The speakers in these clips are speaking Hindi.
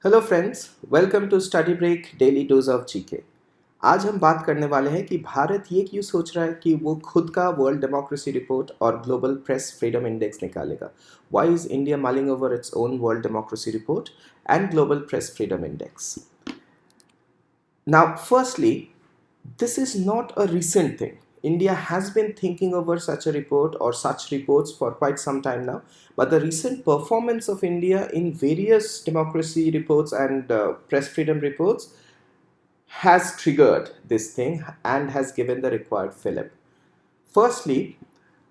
Hello friends, welcome to study break daily dose of GK. आज हम बात करने वाले हैं कि भारत ये क्यों सोच रहा है कि वो खुद का वर्ल्ड डेमोक्रेसी रिपोर्ट और ग्लोबल प्रेस फ्रीडम इंडेक्स निकालेगा। Why is India mulling over its own world democracy report and global press freedom index? Now, firstly, this is not a recent thing. India has been thinking over such a report or such reports for quite some time now. But the recent performance of India in various democracy reports and press freedom reports has triggered this thing and has given the required fillip. Firstly,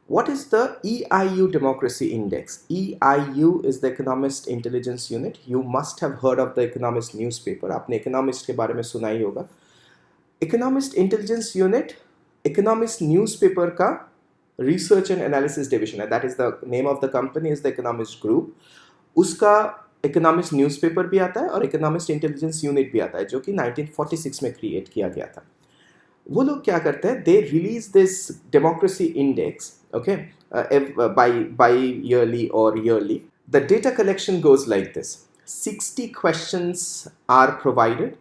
what is the EIU Democracy Index? EIU is the Economist Intelligence Unit. You must have heard of the Economist newspaper. आपने Economist के बारे में सुना ही होगा. Economist Intelligence Unit, Economist newspaper का Research and Analysis Division है. That is the name of the company is the Economist Group. उसका Economist newspaper भी आता है और Economist Intelligence Unit भी आता है जो कि 1946 में क्रिएट किया गया था. वो लोग क्या करते हैं? They release this democracy index, okay, by yearly or yearly. The data collection goes like this: 60 questions are provided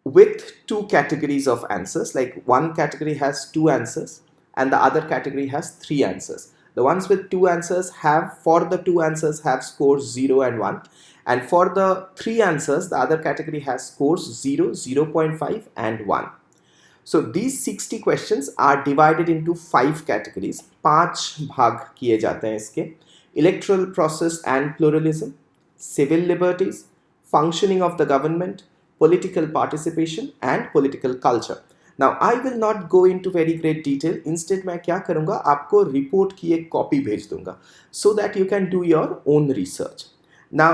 with two categories of answers. Like one category has two answers and the other category has three answers. The ones with two answers have, for the two answers, have scores 0 and 1, and for the three answers the other category has scores 0, 0.5 and 1. So these 60 questions are divided into 5 categories. 5 भाग किए जाते हैं इसके: electoral process and pluralism, civil liberties, functioning of the government, political participation and political culture. Now I will not go into very great detail. Instead मैं क्या करूँगा, आपको रिपोर्ट की एक कॉपी भेज दूँगा so that you can do your own research. Now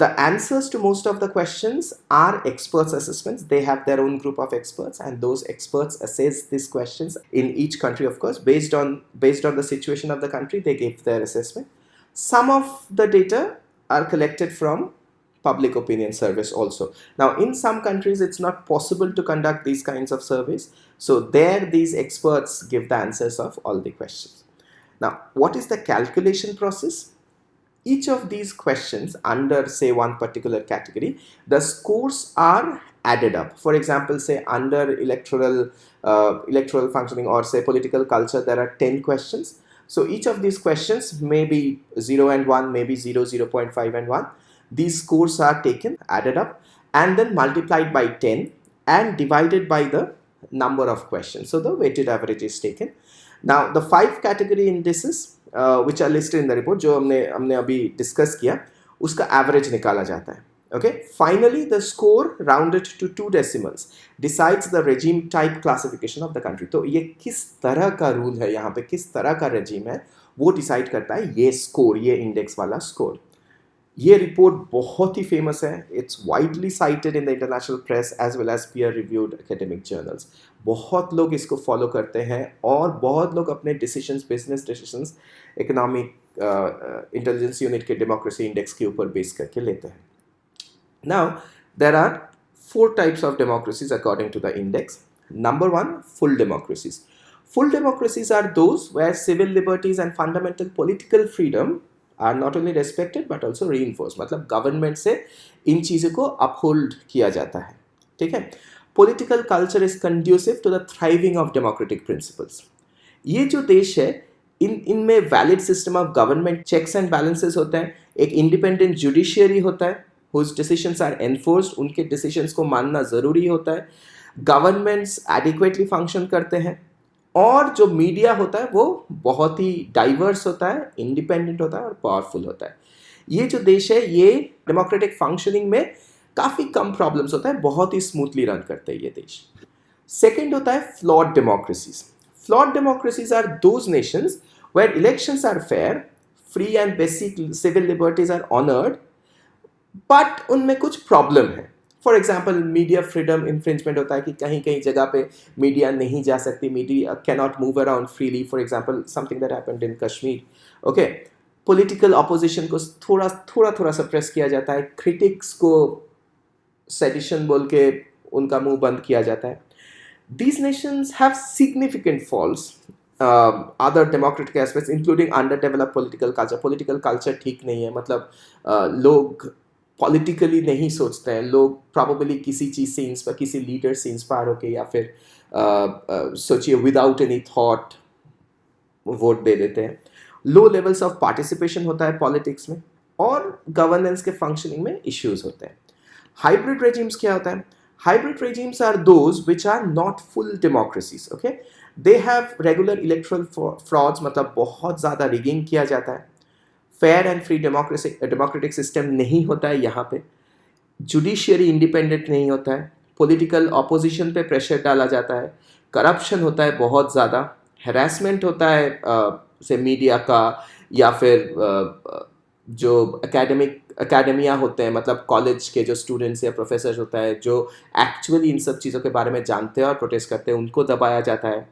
the answers to most of the questions are experts assessments. They have their own group of experts and those experts assess these questions in each country, of course, based on the situation of the country. They give their assessment. Some of the data are collected from public opinion service also. Now in some countries it's not possible to conduct these kinds of surveys, so there these experts give the answers of all the questions. Now what is the calculation process? Each of these questions under, say, one particular category, the scores are added up. For example, say under electoral functioning or say political culture, there are 10 questions. So each of these questions may be 0 and 1, maybe 0, 0.5 and 1. These scores are taken, added up and then multiplied by 10 and divided by the number of questions. So the weighted average is taken. Now the 5 category indices which are listed in the report, जो हमने अभी डिस्कस किया, उसका एवरेज निकाला जाता है. Okay, finally the score rounded to 2 decimals decides the regime type classification of the country. तो ये किस तरह का रूल है, यहाँ पे किस तरह का regime है, वो डिसाइड करता है ये स्कोर, ये इंडेक्स वाला स्कोर. ये रिपोर्ट बहुत ही फेमस है. It's widely cited in the international press as well as peer reviewed academic journals. बहुत लोग इसको फॉलो करते हैं और बहुत लोग अपने decisions, business decisions, economic intelligence unit के डेमोक्रेसी इंडेक्स के ऊपर बेस करके लेते हैं. Now there are 4 types of democracies according to the index. Number 1, full democracies. Full democracies are those where civil liberties and fundamental political freedom are not only respected but also reinforced. मतलब गवर्नमेंट से इन चीज़ों को अपहोल्ड किया जाता है. ठीक है. Political culture is conducive to the thriving of democratic principles. ये जो देश है, इनमें valid system of government, checks and balances होते हैं, एक इंडिपेंडेंट जुडिशियरी होता है whose decisions are enforced, उनके डिसीजंस को मानना ज़रूरी होता है, गवर्नमेंट्स एडिक्वेटली फंक्शन करते हैं और जो मीडिया होता है वो बहुत ही डाइवर्स होता है, इंडिपेंडेंट होता है और पावरफुल होता है. ये जो देश है ये डेमोक्रेटिक फंक्शनिंग में काफ़ी कम प्रॉब्लम्स होता है, बहुत ही स्मूथली रन करते हैं ये देश. सेकेंड होता है flawed democracies. Flawed democracies are those nations where elections are fair, free and basic civil liberties are honoured, but उनमें कुछ प्रॉब्लम है. For example media freedom infringement होता है कि कहीं कहीं जगह पे मीडिया नहीं जा सकती, media cannot move around freely. For example something that happened in Kashmir. Okay, political opposition को थोड़ा सप्रेस किया जाता है, क्रिटिक्स को सेडिशन बोल के उनका मुंह बंद किया जाता है. These nations have significant faults, other democratic aspects including underdeveloped political culture. Political culture ठीक नहीं है, मतलब लोग पॉलिटिकली नहीं सोचते हैं लोग, प्रॉबेबली किसी चीज़ से इंस्पायर, किसी लीडर से इंस्पायर होके या फिर सोचिए विदाउट एनी थॉट वोट दे देते हैं। लो लेवल्स ऑफ पार्टिसिपेशन होता है पॉलिटिक्स में, और गवर्नेंस के फंक्शनिंग में इश्यूज होते हैं। हाइब्रिड रेजिम्स क्या होता है? Hybrid regimes are those which are not full democracies, okay. They have regular electoral frauds, मतलब बहुत ज़्यादा रिगिंग किया जाता है। Fair and free democratic system नहीं होता है यहाँ पे। जुडिशियरी इंडिपेंडेंट नहीं होता है। पॉलिटिकल ऑपोजिशन पे प्रेशर डाला जाता है। करप्शन होता है बहुत ज़्यादा। हैरेसमेंट होता है से मीडिया का, या फिर जो एकेडमिया होते हैं, मतलब कॉलेज के जो स्टूडेंट्स या प्रोफेसर होता है जो एक्चुअली इन सब चीज़ों के बारे में जानते हैं और प्रोटेस्ट करते हैं, उनको दबाया जाता है।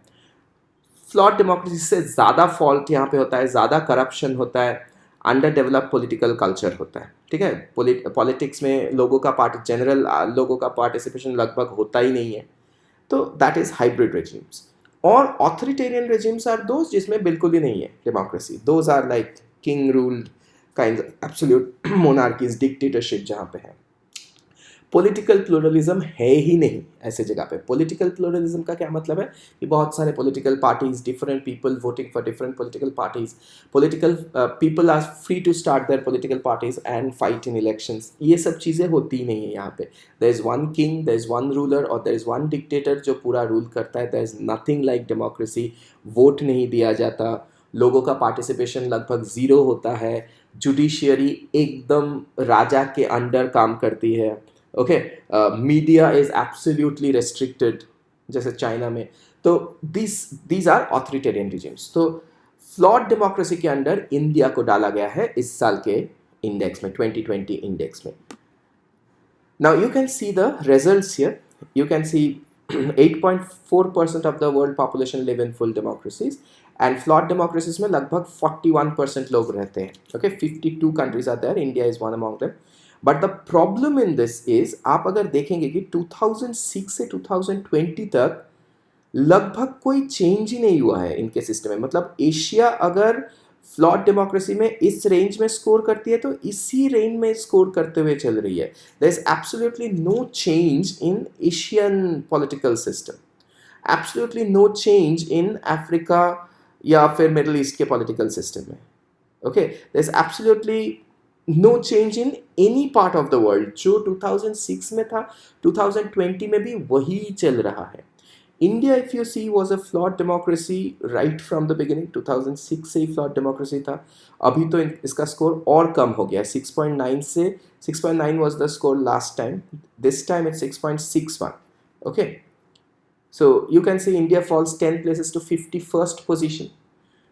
फ्लॉट डेमोक्रेसी से ज़्यादा फॉल्ट यहाँ पे होता है, ज़्यादा करप्शन होता है, अंडर डेवलप पॉलिटिकल कल्चर होता है, ठीक है। पॉलिटिक्स में लोगों का जनरल लोगों का पार्टिसिपेशन लगभग होता ही नहीं है। तो दैट इज़ हाइब्रिड रेजिम्स। और ऑथोरिटेरियन रेजिम्स आर दोज जिसमें बिल्कुल ही नहीं है democracy. Those are like king ruled kind absolute monarchies, dictatorship जहाँ पे है। पॉलिटिकल प्लूरलिज्म है ही नहीं ऐसे जगह पे। पॉलिटिकल प्लूरलिज्म का क्या मतलब है कि बहुत सारे political parties, different people voting for different political parties, political people are free to start their political parties and fight in elections. ये सब चीज़ें होती ही नहीं है यहाँ पे। There is one king, there is one ruler और देयर इज़ वन डिक्टेटर जो पूरा रूल करता है। There is nothing like democracy. Vote नहीं दिया जाता, लोगों का पार्टिसिपेशन लगभग ज़ीरो होता है। जुडिशियरी एकदम राजा के अंडर काम करती है, okay. Media is absolutely restricted जैसे चाइना में। तो दीज आर ऑथोरिटेरियन रिजिम्स। तो फ्लॉट डेमोक्रेसी के अंडर इंडिया को डाला गया है इस साल के इंडेक्स में, 2020 इंडेक्स में। Now you can see the results here. You can see 8.4% of the world population live in full democracies, and flawed democracies में लगभग 41% लोग रहते हैं, okay. 52 countries are there, India is one among them. But the problem in this is, आप अगर देखेंगे कि 2006 से 2020 तक लगभग कोई चेंज ही नहीं हुआ है इनके सिस्टम में। मतलब एशिया अगर फ्लॉट डेमोक्रेसी में इस रेंज में स्कोर करती है तो इसी रेंज में स्कोर करते हुए चल रही है। There is absolutely no change in Asian political system, absolutely no change in Africa या फिर मिडल ईस्ट के पॉलिटिकल सिस्टम में, okay. There is absolutely no change in any part of the world. जो 2006 में था 2020 में भी वही चल रहा है। India if you see was a flawed democracy right from the beginning. 2006 से ही फ्लॉट डेमोक्रेसी था। अभी तो इसका स्कोर और कम हो गया, 6.9 से 6.9 was the score last time. This time it's 6.61, okay. So you can see India falls 10 places to 51st position.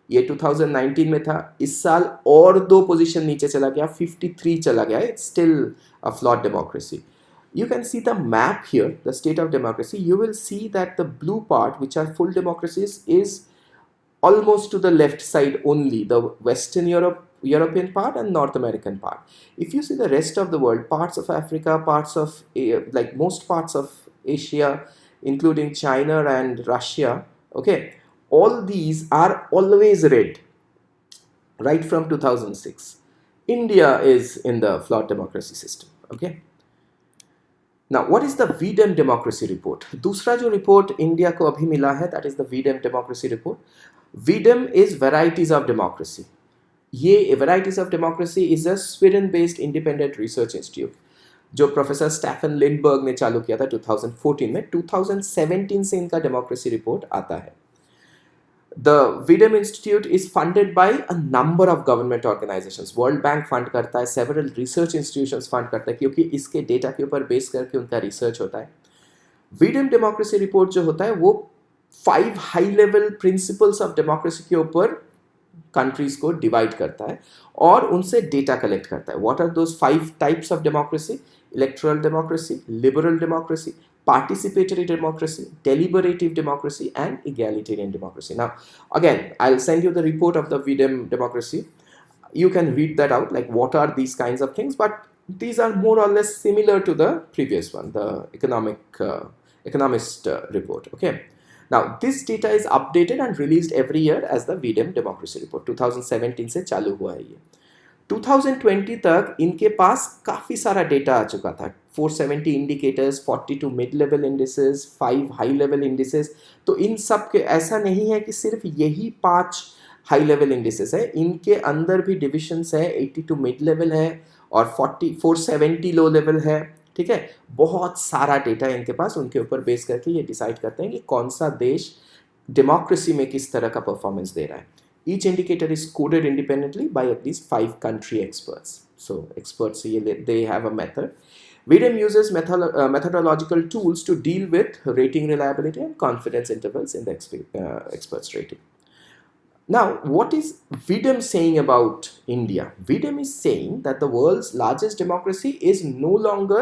ये 2019 में था, इस साल और 2 पोजीशन नीचे चला गया, 53 चला गया। It's still a flawed democracy. You can see the map here, the state of democracy. You will see that the blue part, which are full democracies, is almost to the left side only, the Western European part and North American part. If you see the rest of the world, parts of Africa, parts of like most parts of Asia, including China and Russia, okay, all these are always red right from 2006. India is in the flawed democracy system, okay. Now what is the VDEM democracy report? दूसरा जो report इंडिया को अभी मिला है, that is the VDEM democracy report. VDEM is varieties of democracy. ये varieties of democracy is a Sweden based independent research institute जो प्रोफेसर स्टेफन लिंडबर्ग ने चालू किया था 2014 में। 2017 से इनका डेमोक्रेसी रिपोर्ट आता है। The VDEM Institute is funded by a number of government organizations. World Bank fund करता है, several research institutions fund करता है, क्योंकि इसके डेटा के ऊपर बेस करके उनका रिसर्च होता है। VDEM डेमोक्रेसी रिपोर्ट जो होता है वो 5 high level principles of democracy के ऊपर कंट्रीज को डिवाइड करता है और उनसे डेटा कलेक्ट करता है। What are those 5 types of democracy? Electoral democracy, liberal democracy, participatory democracy, deliberative democracy, and egalitarian democracy. Now, again, I'll send you the report of the VDEM democracy. You can read that out, like what are these kinds of things, but these are more or less similar to the previous one, the economist report, okay. Now, this data is updated and released every year as the VDEM democracy report. 2017 से चालू हुआ है ये। 2020 तक इनके पास काफ़ी सारा डेटा आ चुका था। 470 indicators, 42 mid level indices, 5 high level indices. तो इन सब के ऐसा नहीं है कि सिर्फ यही 5 हाई लेवल इंडिसेस है, इनके अंदर भी डिविजन्स है। 82 मिड लेवल है और 470 लो लेवल है। ठीक है, बहुत सारा डेटा इनके पास, उनके ऊपर बेस करके ये डिसाइड करते हैं कि कौन सा देश डेमोक्रेसी में किस तरह का परफॉर्मेंस दे रहा है। Each indicator is coded independently by at least 5 country experts. So experts, they have a method. VDM uses methodological tools to deal with rating reliability and confidence intervals in the experts rating. Now, what is VDM saying about India? VDM is saying that the world's largest democracy is no longer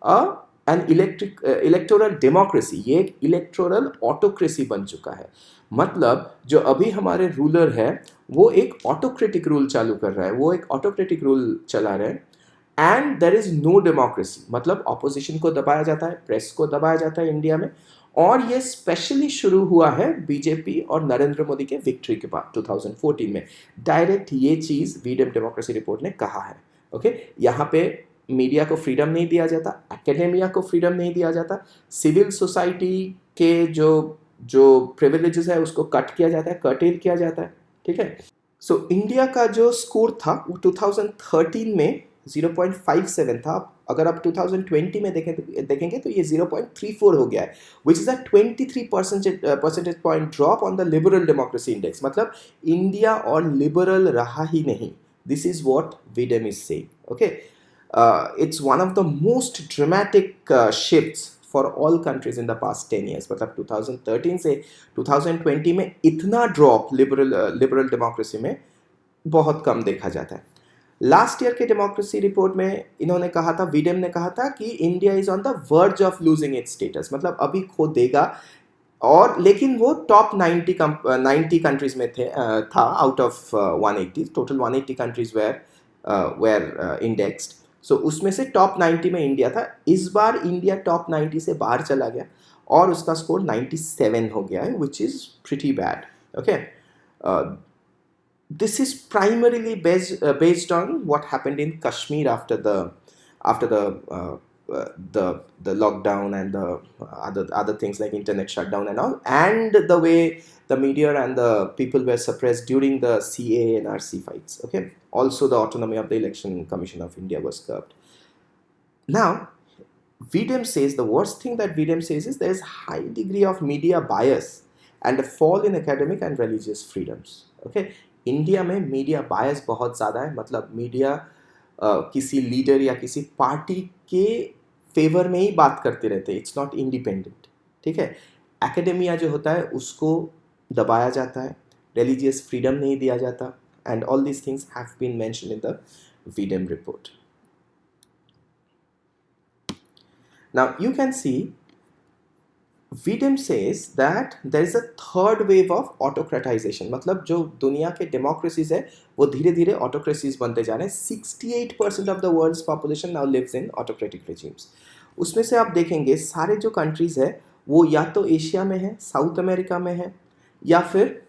an electoral democracy. ये एक electoral autocracy बन चुका है। मतलब जो अभी हमारे रूलर है वो एक ऑटोक्रेटिक रूल चालू कर रहा है, वो एक ऑटोक्रेटिक रूल चला रहा है। And there is no democracy, मतलब ऑपोजिशन को दबाया जाता है, प्रेस को दबाया जाता है इंडिया में। और ये स्पेशली शुरू हुआ है बीजेपी और नरेंद्र मोदी के विक्ट्री के बाद 2014 में। डायरेक्ट ये चीज़ वीडीएम डेमोक्रेसी रिपोर्ट ने कहा है। ओके, यहाँ पे मीडिया को फ्रीडम नहीं दिया जाता, एकेडेमिया को फ्रीडम नहीं दिया जाता, सिविल सोसाइटी के जो प्रिविलेजेस है उसको कट किया जाता है, कर्टेल किया जाता है। ठीक है, सो इंडिया का जो स्कोर था वो 2013 में 0.57 था। अगर आप 2020 में देखेंगे तो ये 0.34 हो गया है, which is a 23 percentage point drop on the liberal democracy index. मतलब इंडिया और लिबरल रहा ही नहीं। This is what V-Dem is saying. Okay, it's one of the most dramatic shifts for all countries in the past 10 years। मतलब 2013 से 2020 में इतना ड्रॉप लिबरल डेमोक्रेसी में बहुत कम देखा जाता है। लास्ट ईयर के डेमोक्रेसी रिपोर्ट में इन्होंने कहा था, वीडम ने कहा था कि India is on the verge of losing its status, मतलब अभी खो देगा। और लेकिन वो टॉप 90 कंट्रीज में था out of 180, total 180 countries were indexed. So उसमें से टॉप 90 में इंडिया था। इस बार इंडिया टॉप 90 से बाहर चला गया और उसका स्कोर 97 हो गया है, which is pretty bad. Okay, this is primarily based on what happened in Kashmir after the lockdown and the other things like internet shutdown and all, and the way the media and the people were suppressed during the CA and RC fights. Okay, also the autonomy of the Election Commission of India was curbed. Now, VDM says the worst thing that VDM says is there is high degree of media bias and a fall in academic and religious freedoms. Okay, India में मीडिया बायस बहुत ज़्यादा है। मतलब मीडिया किसी लीडर या किसी पार्टी के फेवर में ही बात करते रहते हैं, इट्स नॉट इंडिपेंडेंट। ठीक है, एकेडेमिया जो होता है उसको दबाया जाता है, रिलीजियस फ्रीडम नहीं दिया जाता, and all these things have been mentioned in the V-Dem report. Now you can see VDM says that there is a third wave of autocratization। मतलब जो दुनिया के डेमोक्रेसीज है वो धीरे धीरे ऑटोक्रेसीज बनते जा रहे हैं। 68% of the world's population now lives in autocratic regimes. उसमें से आप देखेंगे सारे जो कंट्रीज है वो या तो एशिया में है, साउथ अमेरिका में है, या फिर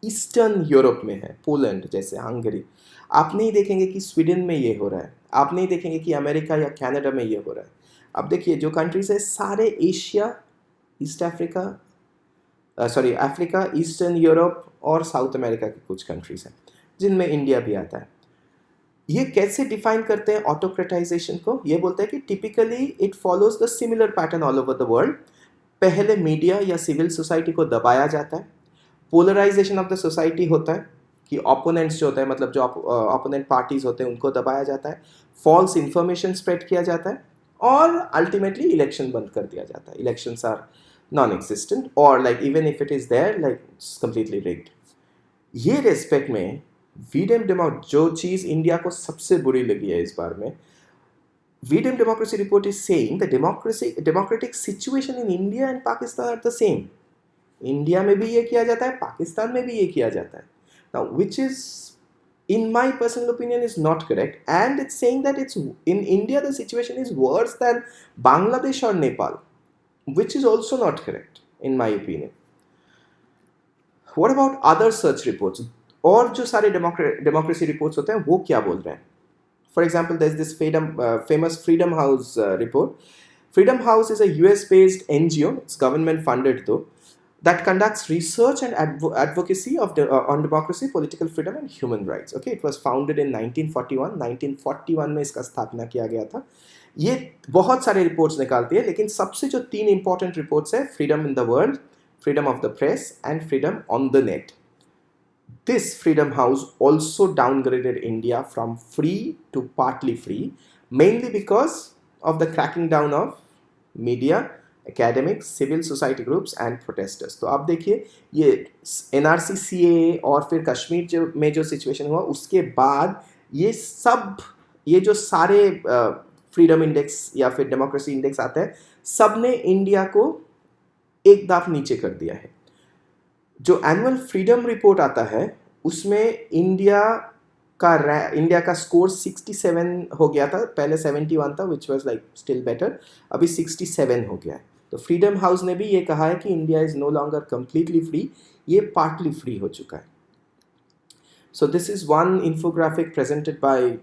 ईस्टर्न यूरोप में है, पोलैंड जैसे, हंगरी। आप नहीं देखेंगे कि स्वीडन में ये हो रहा है, आप नहीं देखेंगे कि अमेरिका या कनाडा में ये हो रहा है। अब देखिए जो कंट्रीज है सारे Asia, east Africa, Africa, eastern Europe और साउथ अमेरिका के कुछ कंट्रीज हैं जिनमें इंडिया भी आता है। ये कैसे डिफाइन करते हैं ऑटोक्रेटाइजेशन को? ये बोलते हैं कि typically it follows the similar pattern all over the world. पहले मीडिया या सिविल सोसाइटी को दबाया जाता है, पोलराइजेशन ऑफ द सोसाइटी होता है कि ओपोनेंट्स जो होते हैं, मतलब जो ओपोनेंट पार्टीज होते हैं उनको दबाया जाता है, फॉल्स इंफॉर्मेशन स्प्रेड किया जाता है और अल्टीमेटली इलेक्शन बंद कर दिया जाता है। इलेक्शंस आर नॉन एग्जिस्टेंट और like even if it is there like it's completely rigged. ये रेस्पेक्ट में वीडम जो चीज़ इंडिया को सबसे बुरी लगी है इस बार में, V-Dem democracy report is saying the democratic situation in India and Pakistan are the same. India में भी ये किया जाता है, पाकिस्तान में भी ये किया जाता है। Now which is in my personal opinion is not correct, and it's saying that it's in India the situation is worse than Bangladesh or Nepal, which is also not correct in my opinion. What about other search reports? और जो सारे डेमोक्रेसी रिपोर्ट्स होते हैं वो क्या बोल रहे हैं. For example there is this famous freedom house report. Freedom House is a US-based NGO, it's government-funded though, that conducts research and advocacy on democracy, political freedom and human rights. Okay, it was founded in 1941. 1941 में इसका स्थापना किया गया था. ये बहुत सारे रिपोर्ट्स निकालती है, लेकिन सबसे जो 3 इंपॉर्टेंट रिपोर्ट्स है, freedom in the world, freedom of the press and freedom on the net. This Freedom House also downgraded India from free to partly free, mainly because of the cracking down of media, academics, civil society groups and protesters. तो आप देखिए ये NRC CAA और फिर कश्मीर में जो सिचुएशन हुआ उसके बाद ये जो सारे फ्रीडम इंडेक्स या फिर डेमोक्रेसी इंडेक्स आते हैं, सब ने इंडिया को एक दाप नीचे कर दिया है. जो एनुअल फ्रीडम रिपोर्ट आता है उसमें इंडिया का स्कोर 67 हो गया था. पहले 71 था, which was like still better. अभी 67 हो गया है. तो फ्रीडम हाउस ने भी ये कहा है कि India is no longer completely free, ये पार्टली फ्री हो चुका है. So this is one infographic presented by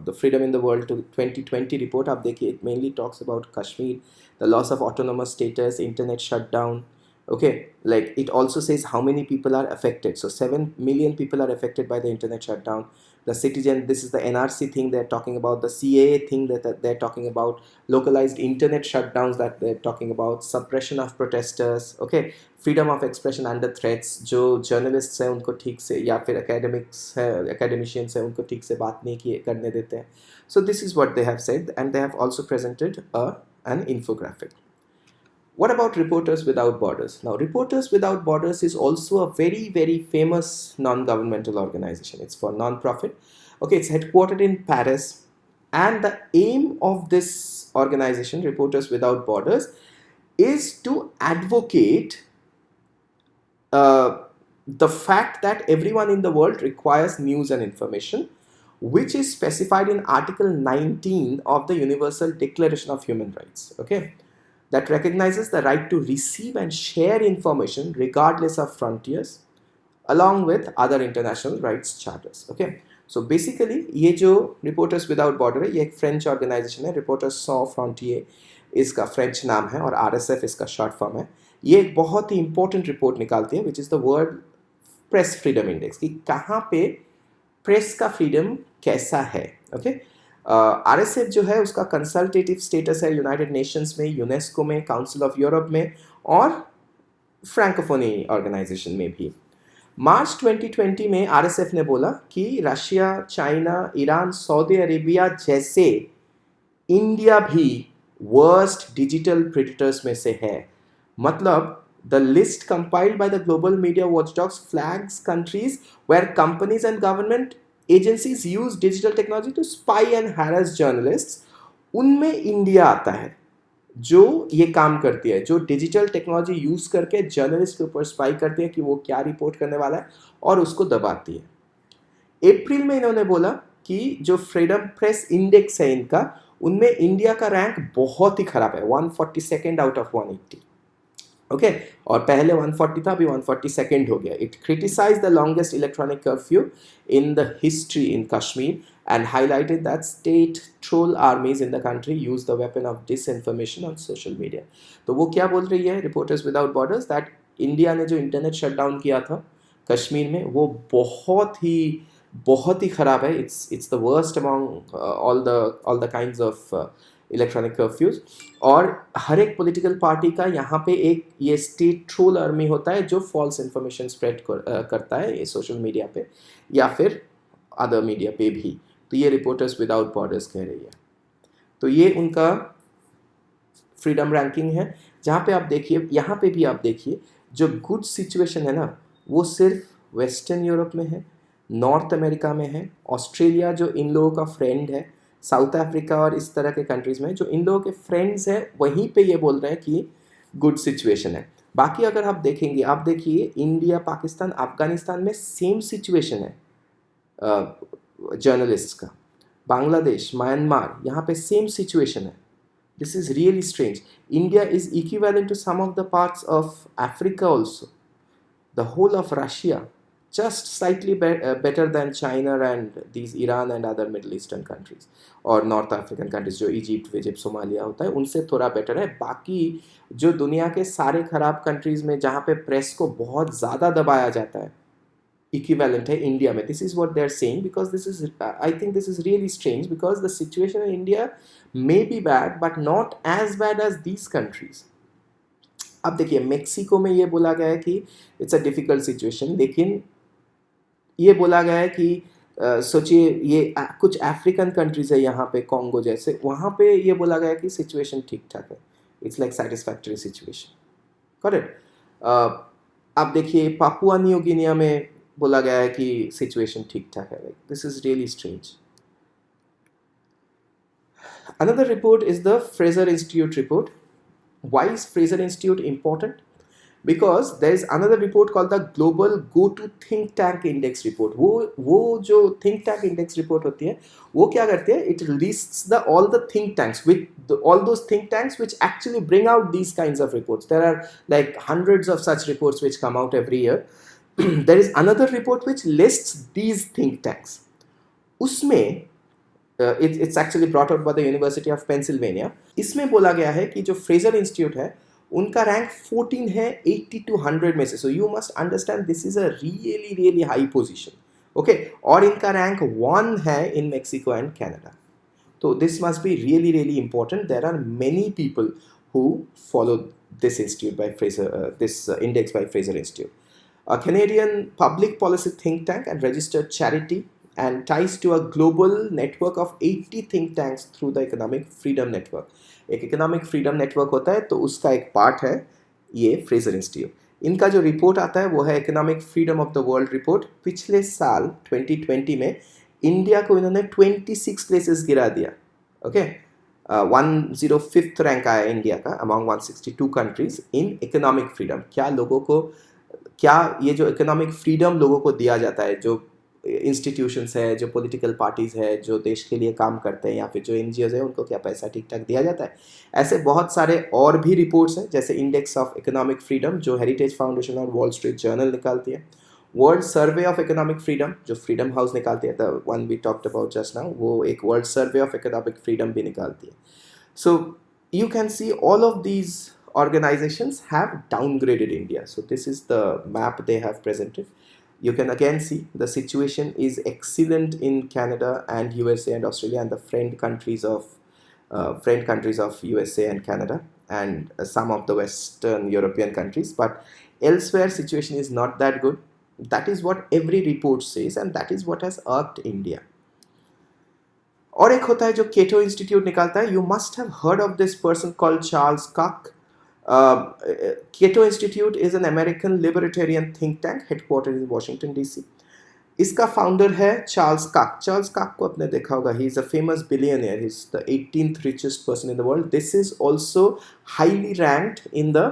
the Freedom in the World 2020 report. आप देखिए, it mainly talks about Kashmir, the loss of autonomous status, internet shutdown. Okay, like it also says how many people are affected. So 7 million people are affected by the internet shutdown. The citizen, this is the NRC thing they're talking about, the CAA thing that they're talking about, localized internet shutdowns that they're talking about, suppression of protesters. Okay, freedom of expression under threats. जो journalists हैं उनको ठीक से, या फिर academicians हैं उनको ठीक से बात नहीं करने देते हैं. So this is what they have said, and they have also presented an infographic. What about Reporters Without Borders? Now, Reporters Without Borders is also a very, very famous non-governmental organization. It's for non-profit. Okay, it's headquartered in Paris. And the aim of this organization, Reporters Without Borders, is to advocate the fact that everyone in the world requires news and information, which is specified in Article 19 of the Universal Declaration of Human Rights. Okay, that recognizes the right to receive and share information regardless of frontiers, along with other international rights charters. Okay, so basically ये जो Reporters Without Borders है, ये एक फ्रेंच ऑर्गेनाइजेशन है. Reporters Sans Frontières इसका फ्रेंच नाम है और RSF इसका शॉर्ट फॉर्म है. ये एक बहुत ही इंपॉर्टेंट रिपोर्ट निकालती है, which is the world press freedom index, कि कहाँ पे प्रेस का फ्रीडम कैसा है. ओके, RSF जो है उसका कंसल्टेटिव स्टेटस है यूनाइटेड नेशंस में, यूनेस्को में, काउंसिल ऑफ यूरोप में और फ्रैंकोफोनी ऑर्गेनाइजेशन में भी. मार्च 2020 में RSF ने बोला कि Russia, China, Iran, Saudi Arabia जैसे इंडिया भी वर्स्ट डिजिटल प्रेडेटर्स में से है. मतलब the list compiled by the global media watchdogs flags countries where companies and government agencies use digital technology to spy and harass journalists. उनमें इंडिया आता है जो ये काम करती है, जो डिजिटल टेक्नोलॉजी यूज़ करके जर्नलिस्ट के ऊपर स्पाई करती है कि वो क्या रिपोर्ट करने वाला है और उसको दबाती है. अप्रैल में इन्होंने बोला कि जो फ्रीडम प्रेस इंडेक्स है इनका, उनमें इंडिया का रैंक बहुत ही खराब है, 142nd आउट ऑफ 180. ओके, और पहले 140 था, अभी 142nd हो गया. It criticise the longest electronic curfew in the history in Kashmir and highlighted that state troll armies in the country use the weapon of disinformation on social media. तो वो क्या बोल रही है Reporters Without Borders, that India ने जो इंटरनेट शटडाउन किया था कश्मीर में वो बहुत ही ख़राब है. It's the worst among all the kinds of electronic curfews. और हर एक पॉलिटिकल पार्टी का यहाँ पे एक ये स्टेट ट्रोल आर्मी होता है जो फॉल्स इन्फॉर्मेशन स्प्रेड करता है ये सोशल मीडिया पे या फिर अदर मीडिया पे भी. तो ये रिपोर्टर्स विदाउट बॉर्डर्स कह रही है. तो ये उनका फ्रीडम रैंकिंग है, जहाँ पे आप देखिए, यहाँ पे भी आप देखिए, जो गुड सिचुएशन है ना वो सिर्फ वेस्टर्न यूरोप में है, नॉर्थ अमेरिका में है, ऑस्ट्रेलिया जो इन लोगों का फ्रेंड है, साउथ अफ्रीका और इस तरह के कंट्रीज़ में जो इन लोगों के फ्रेंड्स हैं वहीं पे ये बोल रहे हैं कि गुड सिचुएशन है. बाकी अगर आप देखेंगे, आप देखिए इंडिया, पाकिस्तान, अफगानिस्तान में सेम सिचुएशन है जर्नलिस्ट का. बांग्लादेश, म्यांमार, यहाँ पे सेम सिचुएशन है. This is really strange. India is equivalent to some of the parts of Africa also, the whole of Russia, just slightly better than China and these Iran and other Middle Eastern countries और नॉर्थ अफ्रीकन कंट्रीज जो इजिप्ट विजिप्ट सोमालिया होता है उनसे थोड़ा बेटर है. बाकी जो दुनिया के सारे खराब कंट्रीज में जहाँ पे प्रेस को बहुत ज़्यादा दबाया जाता है इक्विवेलेंट है इंडिया में. This is what they are saying because this is I think this is really strange because the situation in India may be bad but not as bad as these countries. अब देखिए मेक्सिको में ये बोला गया है कि इट्स अ डिफिकल्ट सिचुएशन, लेकिन ये बोला गया है कि सोचिए ये कुछ अफ्रीकन कंट्रीज है यहाँ पे कॉन्गो जैसे, वहाँ पे ये बोला गया है कि सिचुएशन ठीक ठाक है. It's like satisfactory situation. Correct. अब देखिए पापुआ न्यू गिनिया में बोला गया है कि सिचुएशन ठीक ठाक है. This is really strange. Another report is the Fraser Institute report. Why is Fraser Institute important? Because there is another report called the Global Go-To Think Tank Index report. वो जो think tank index report होती है वो क्या करती है? It lists all the think tanks with all those think tanks which actually bring out these kinds of reports. There are like hundreds of such reports which come out every year. There is another report which lists these think tanks. उसमें it's actually brought out by the University of Pennsylvania. इसमें बोला गया है कि जो फ्रेजर इंस्टीट्यूट है उनका रैंक 14 है 80 to 100 में से. So you must understand this is a really really high position. Okay, और इनका रैंक 1 है इन मेक्सिको एंड कनाडा. तो this must be really really important. There are many people who follow this institute by Fraser, this index by Fraser institute. A Canadian public policy think tank and registered charity and ties to a global network of 80 think tanks through the Economic Freedom Network. एक इकोनॉमिक फ्रीडम नेटवर्क होता है तो उसका एक पार्ट है ये फ्रेजर इंस्टीट्यूट. इनका जो रिपोर्ट आता है वो है economic freedom of the world report. पिछले साल 2020 में इंडिया को इन्होंने 26 प्लेसेस गिरा दिया. ओके, 105th रैंक आया इंडिया का among 162 countries in economic freedom. क्या ये जो इकोनॉमिक फ्रीडम लोगों को दिया जाता है, जो इंस्टीट्यूशंस है, जो पॉलिटिकल पार्टीज़ है, जो देश के लिए काम करते हैं या फिर जो एनजीओज है, उनको क्या पैसा ठीक ठाक दिया जाता है? ऐसे बहुत सारे और भी रिपोर्ट्स हैं जैसे इंडेक्स ऑफ इकोनॉमिक फ्रीडम जो हेरिटेज फाउंडेशन और वॉल स्ट्रीट जर्नल निकालती है. World survey of economic freedom जो फ्रीडम हाउस निकालती है, the one we talked about just now, वो एक world survey of economic freedom भी निकालती है. सो you can see all of these organizations have downgraded India. So this is the map they have presented. You can again see the situation is excellent in Canada and USA and Australia and the friend countries of USA and Canada and some of the Western European countries. But elsewhere situation is not that good. That is what every report says and that is what has irked India. और एक होता है जो केटो इंस्टीट्यूट निकालता है. You must have heard of this person called Charles Koch. Cato institute is an American libertarian think tank headquartered in Washington DC. इसका फाउंडर है चार्ल्स काक. चार्ल्स काक को आपने देखा होगा, he is a famous billionaire, he is the 18th richest person in the world. This is also highly ranked in the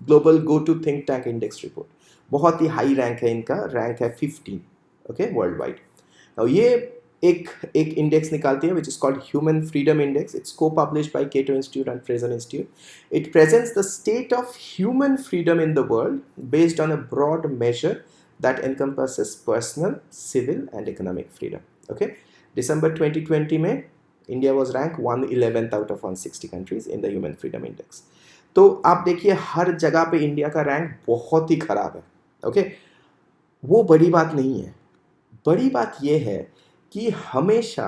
global go to think tank index report. बहुत ही हाई रैंक है इनका, रैंक है 15. Okay, world wide. नाउ ये एक इंडेक्स निकालती है which is called human freedom index. It's co-published by Cato institute and Fraser institute. It presents the state of human freedom in the world based on a broad measure that encompasses personal, civil and economic freedom. Okay, दिसंबर 2020 में India was rank 111th out of 160 countries in the human freedom index. तो आप देखिए हर जगह पे इंडिया का रैंक बहुत ही खराब है. ओके, वो बड़ी बात नहीं है. बड़ी बात ये है कि हमेशा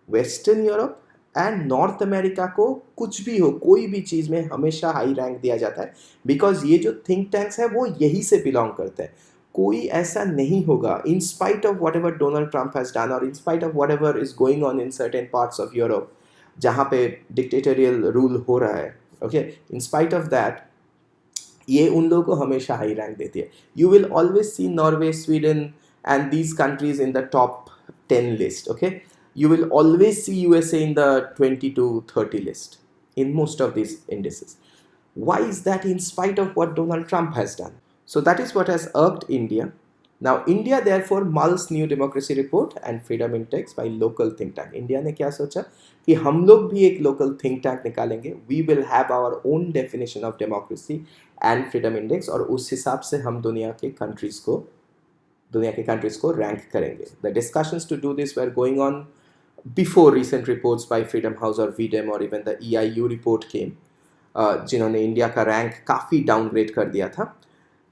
western Europe and north America को कुछ भी हो, कोई भी चीज़ में हमेशा हाई रैंक दिया जाता है बिकॉज ये जो थिंक टैंक्स है वो यही से बिलोंग करते हैं. कोई ऐसा नहीं होगा in spite of whatever Donald Trump has done और in spite of whatever is going on in certain parts of Europe जहाँ पे डिक्टेटोरियल रूल हो रहा है. Okay, in spite of that ये उन लोगों को हमेशा हाई रैंक देती है. You will always see Norway, Sweden and these countries in the top 10 list. Okay, you will always see USA in the 20 to 30 list in most of these indices. Why is that? In spite of what Donald Trump has done. So that is what has irked India. Now India therefore mulls new democracy report and freedom index by local think tank. India ने क्या सोचा कि हम लोग भी एक local think tank निकालेंगे. We will have our own definition of democracy and freedom index और उस हिसाब से हम दुनिया के countries को दुनिया के कंट्रीज को रैंक करेंगे. The discussions to do this were going on before recent reports by freedom house और वीडेम और even the EIU report came, जिन्होंने इंडिया का रैंक काफ़ी डाउनग्रेड कर दिया था.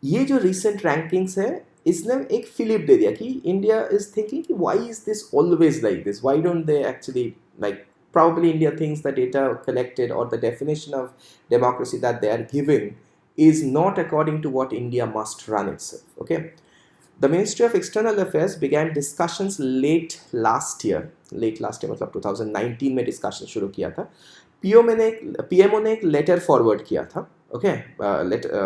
ये जो रिसेंट रैंकिंग्स है, इसने एक फिलिप दे दिया कि इंडिया इज थिंकिंग कि why is this always like this, why don't they actually like, probably India thinks the data collected or the definition of democracy that they are giving is not according to what India must run itself. Okay, the Ministry of External Affairs began discussions late last year मतलब 2019 में डिस्कशन शुरू किया था. PMO ने एक लेटर फॉरवर्ड किया था. ओके,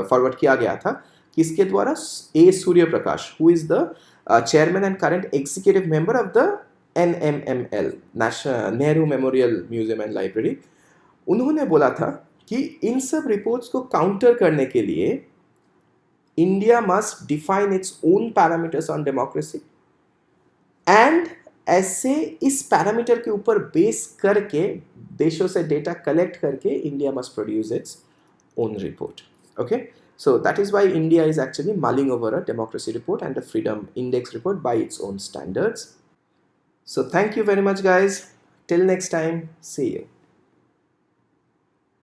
फॉरवर्ड किया गया था किसके द्वारा? A. Surya Prakash, who is the chairman and current executive member of the NMML, Nehru memorial museum and library. उन्होंने बोला था कि इन सब रिपोर्ट्स को काउंटर करने के लिए India must define its own parameters on democracy, and ऐसे इस पैरामीटर के ऊपर बेस करके देशों से डेटा कलेक्ट करके India must produce it's own report. Okay, so that is why India is actually mulling over a democracy report and a freedom index report by its own standards. So thank you very much, guys. Till next time, see you.